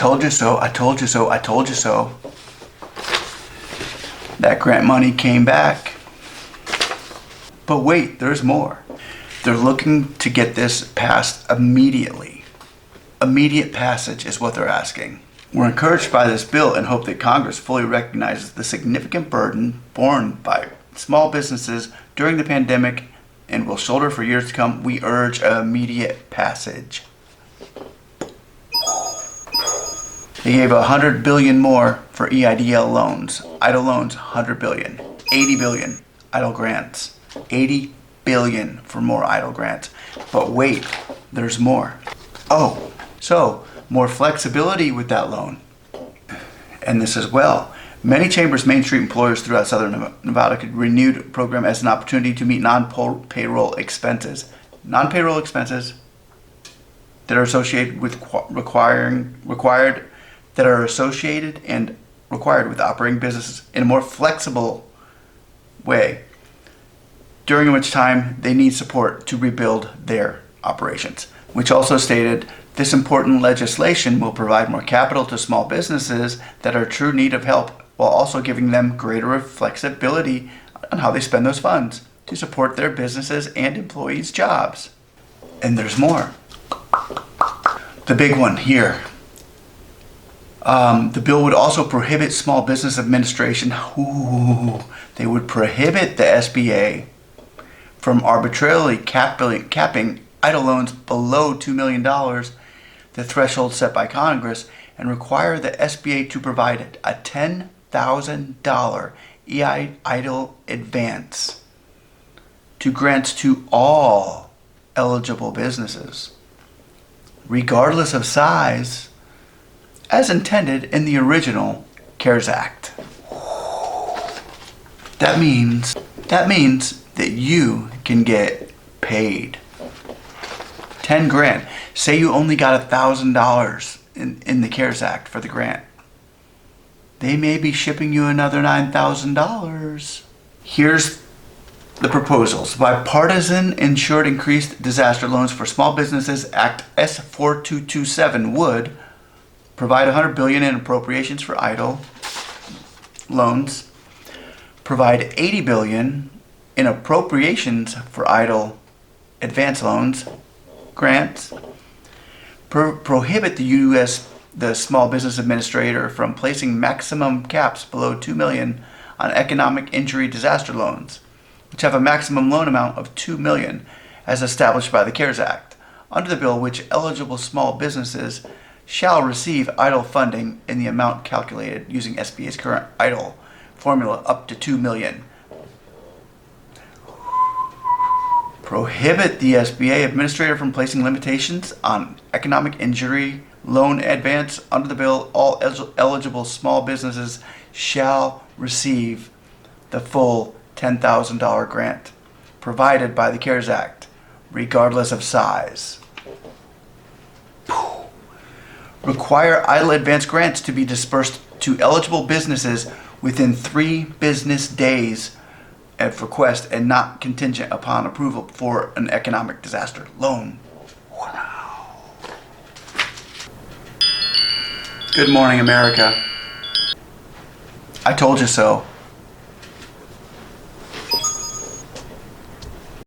told you so, I told you so, I told you so. That grant money came back. But wait, there's more. They're looking to get this passed immediately. Immediate passage is what they're asking. We're encouraged by this bill and hope that Congress fully recognizes the significant burden borne by small businesses during the pandemic and will shoulder for years to come. We urge immediate passage. They gave $100 billion more for EIDL loans. EIDL loans, $100 billion. $80 billion EIDL grants. $80 billion for more EIDL grants. But wait, there's more. Oh, so more flexibility with that loan. And this as well. Many Chambers Main Street employers throughout Southern Nevada could renew the program as an opportunity to meet non-payroll expenses. Non-payroll expenses that are associated with that are associated and required with operating businesses in a more flexible way, during which time they need support to rebuild their operations. Which also stated, this important legislation will provide more capital to small businesses that are in true need of help, while also giving them greater flexibility on how they spend those funds to support their businesses and employees' jobs. And there's more. The big one here. The bill would also prohibit small business administration. They would prohibit the SBA from arbitrarily capping EIDL loans below $2 million, the threshold set by Congress, and require the SBA to provide a $10,000 EIDL advance to grants to all eligible businesses, regardless of size, as intended in the original CARES Act. That means that you can get paid. 10 grand. Say you only got $1,000 in the CARES Act for the grant. They may be shipping you another $9,000. Here's the proposals. Bipartisan Insured Increased Disaster Loans for Small Businesses Act S4227 would provide $100 billion in appropriations for EIDL loans, provide $80 billion in appropriations for EIDL advance loans, grants, prohibit the Small Business Administrator from placing maximum caps below $2 million on economic injury disaster loans, which have a maximum loan amount of $2 million as established by the CARES Act. Under the bill, which eligible small businesses shall receive EIDL funding in the amount calculated using SBA's current EIDL formula up to $2 million. Prohibit the SBA administrator from placing limitations on economic injury loan advance. Under the bill, all eligible small businesses shall receive the full $10,000 grant provided by the CARES Act, regardless of size. Require EIDL advance grants to be dispersed to eligible businesses within 3 business days of request and not contingent upon approval for an economic disaster loan. Wow. Good morning, America. I told you so.